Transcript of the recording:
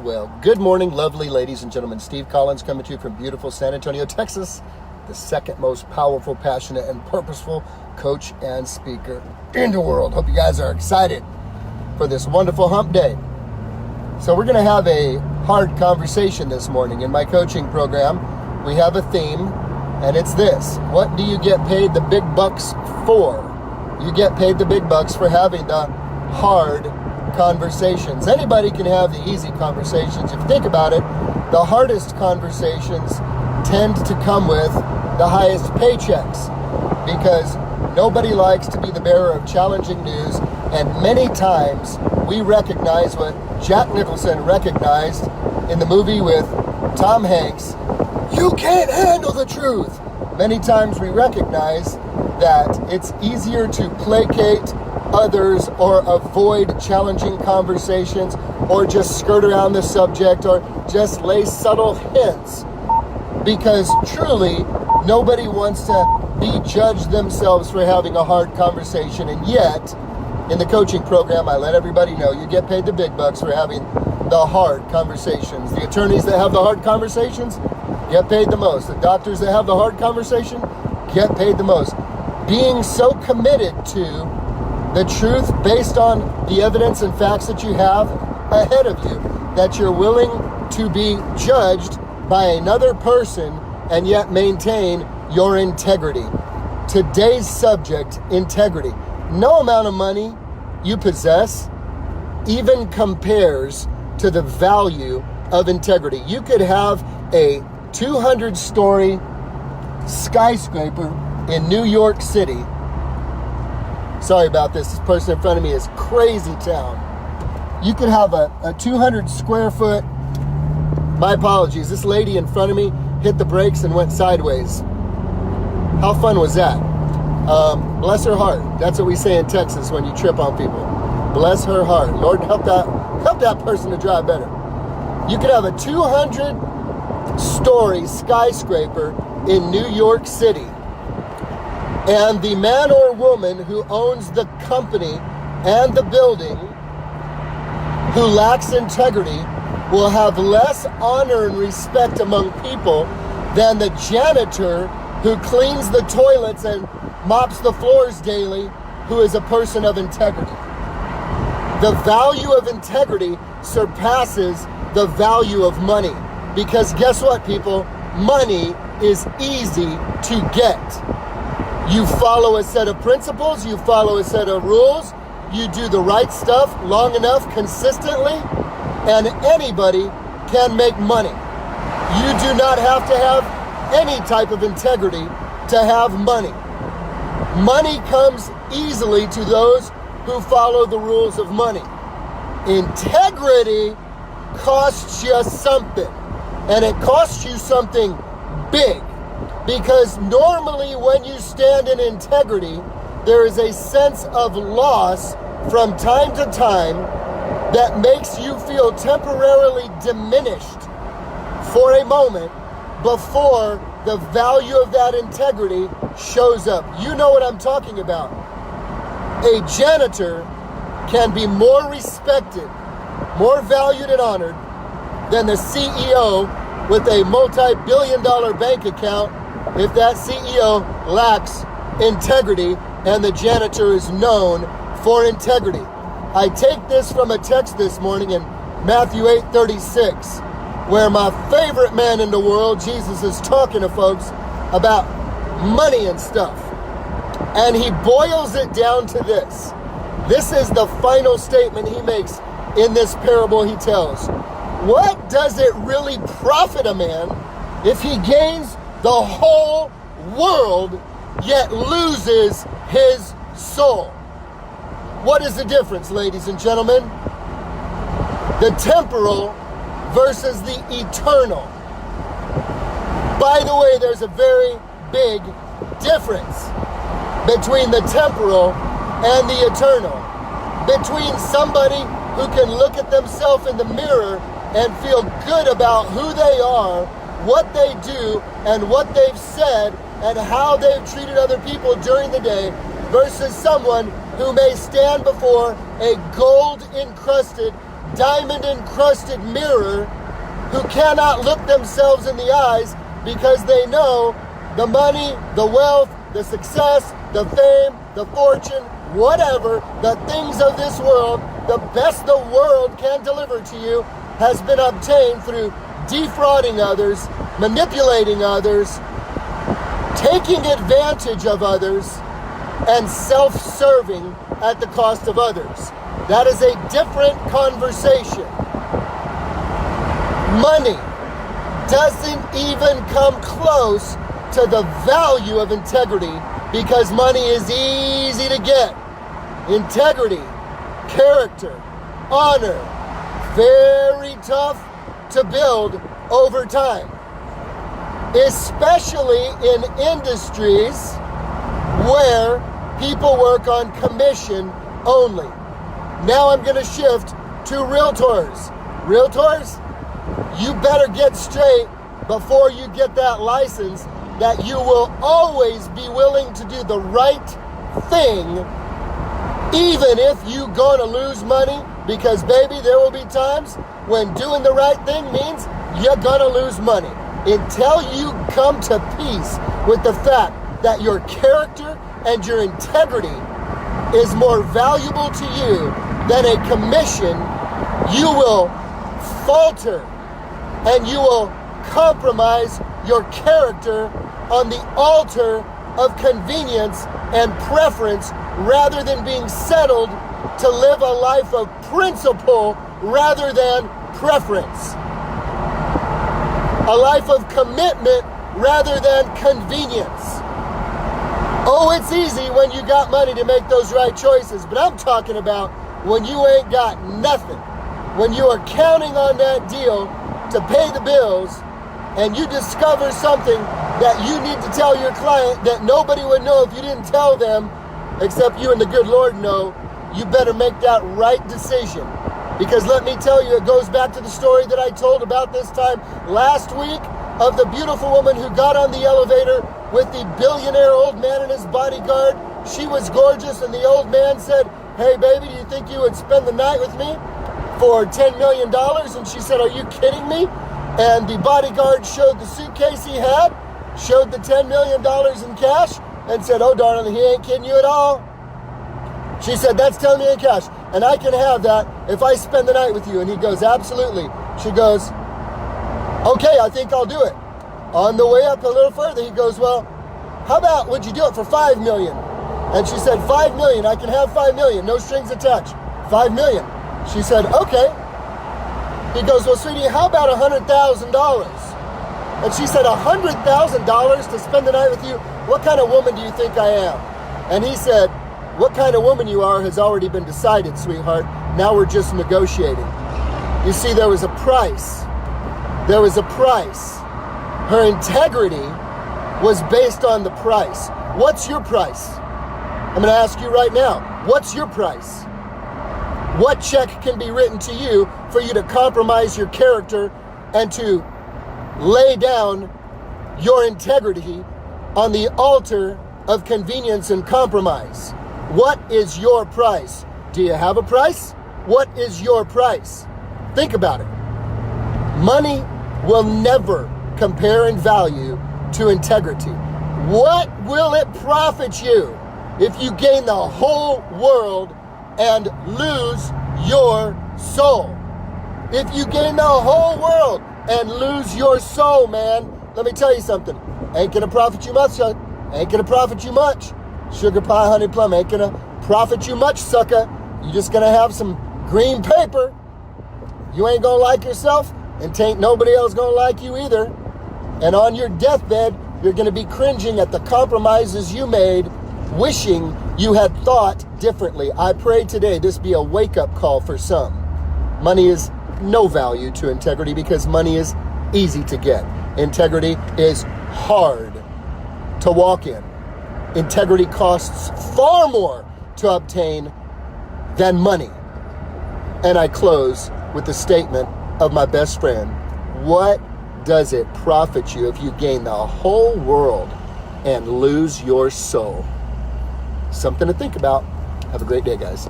Well, good morning, lovely ladies and gentlemen. Steve Collins coming to you from beautiful San Antonio, Texas, the second most powerful, passionate, and purposeful coach and speaker in the world. Hope you guys are excited for this wonderful hump day. So we're going to have a hard conversation this morning. In my coaching program, we have a theme, and it's this. What do you get paid the big bucks for? You get paid the big bucks for having the hard conversations. Anybody can have the easy conversations. If you think about it, the hardest conversations tend to come with the highest paychecks because nobody likes to be the bearer of challenging news, and many times we recognize what Jack Nicholson recognized in the movie with Tom Hanks. You can't handle the truth. Many times we recognize that it's easier to placate others or avoid challenging conversations or just skirt around the subject or just lay subtle hints, because truly nobody wants to be judged themselves for having a hard conversation. And yet in the coaching program, I let everybody know you get paid the big bucks for having the hard conversations. The attorneys that have the hard conversations get paid the most. The doctors that have the hard conversation get paid the most. Being so committed to the truth based on the evidence and facts that you have ahead of you, that you're willing to be judged by another person and yet maintain your integrity. Today's subject, integrity. No amount of money you possess even compares to the value of integrity. You could have a 200-story skyscraper in New York City. Sorry about this. This person in front of me is crazy town. You could have a 200 square foot, my apologies, this lady in front of me hit the brakes and went sideways. How fun was that? Bless her heart. That's what we say in Texas when you trip on people. Bless her heart. Lord, help that person to drive better. You could have a 200-story skyscraper in New York City, and the man or woman who owns the company and the building who lacks integrity will have less honor and respect among people than the janitor who cleans the toilets and mops the floors daily, who is a person of integrity. The value of integrity surpasses the value of money, because guess what, people? Money is easy to get. You follow a set of principles, you follow a set of rules, you do the right stuff long enough, consistently, and anybody can make money. You do not have to have any type of integrity to have money. Money comes easily to those who follow the rules of money. Integrity costs you something, and it costs you something big. Because normally when you stand in integrity, there is a sense of loss from time to time that makes you feel temporarily diminished for a moment before the value of that integrity shows up. You know what I'm talking about. A janitor can be more respected, more valued and honored than the CEO with a multi-billion-dollar bank account if that CEO lacks integrity and the janitor is known for integrity. I take this from a text this morning in Matthew 8:36, where my favorite man in the world, Jesus, is talking to folks about money and stuff. And he boils it down to this. This is the final statement he makes in this parable he tells. What does it really profit a man if he gains the whole world yet loses his soul? What is the difference, ladies and gentlemen? The temporal versus the eternal. By the way, there's a very big difference between the temporal and the eternal. Between somebody who can look at themselves in the mirror and feel good about who they are, what they do, and what they've said, and how they've treated other people during the day, versus someone who may stand before a gold-encrusted diamond-encrusted mirror who cannot look themselves in the eyes because they know the money, the wealth, the success, the fame, the fortune, whatever, the things of this world, the best the world can deliver to you has been obtained through defrauding others, manipulating others, taking advantage of others, and self-serving at the cost of others. That is a different conversation. Money doesn't even come close to the value of integrity because money is easy to get. Integrity, character, honor, very tough to build over time, especially in industries where people work on commission only. Now I'm going to shift to realtors. Realtors, you better get straight before you get that license that you will always be willing to do the right thing, even if you're going to lose money, because baby, there will be times when doing the right thing means you're going to lose money. Until you come to peace with the fact that your character and your integrity is more valuable to you than a commission, you will falter and you will compromise your character on the altar of convenience and preference rather than being settled to live a life of principle rather than preference. A life of commitment rather than convenience. Oh, it's easy when you got money to make those right choices, but I'm talking about when you ain't got nothing. When you are counting on that deal to pay the bills and you discover something that you need to tell your client that nobody would know if you didn't tell them, except you and the good Lord know, you better make that right decision. Because let me tell you, it goes back to the story that I told about this time last week of the beautiful woman who got on the elevator with the billionaire old man and his bodyguard. She was gorgeous, and the old man said, "Hey baby, do you think you would spend the night with me for $10 million? And she said, "Are you kidding me?" And the bodyguard showed the suitcase he had, showed the $10 million in cash, and said, "Oh darling, he ain't kidding you at all." She said, "That's $10 million in cash, and I can have that if I spend the night with you." And he goes, "Absolutely." She goes, "Okay, I think I'll do it." On the way up a little further, he goes, "Well, how about, would you do it for $5 million? And she said, $5 million, I can have $5 million, no strings attached. $5 million. She said, "Okay." He goes, "Well, sweetie, how about $100,000? And she said, $100,000 to spend the night with you? What kind of woman do you think I am?" And he said, "What kind of woman you are has already been decided, sweetheart. Now we're just negotiating." You see, there was a price. There was a price. Her integrity was based on the price. What's your price? I'm going to ask you right now, what's your price? What check can be written to you for you to compromise your character and to lay down your integrity on the altar of convenience and compromise? What is your price? Do you have a price? What is your price? Think about it. Money will never compare in value to integrity. What will it profit you if you gain the whole world and lose your soul? If you gain the whole world and lose your soul, man, let me tell you something. Ain't gonna profit you much, son. Ain't gonna profit you much. Sugar pie, honey plum, ain't gonna profit you much, sucker. You just gonna have some green paper. You ain't gonna like yourself, and tain't nobody else gonna like you either. And on your deathbed, you're gonna be cringing at the compromises you made, wishing you had thought differently. I pray today this be a wake-up call for some. Money is no value to integrity because money is easy to get. Integrity is hard to walk in. Integrity costs far more to obtain than money. And I close with the statement of my best friend. What does it profit you if you gain the whole world and lose your soul? Something to think about. Have a great day, guys.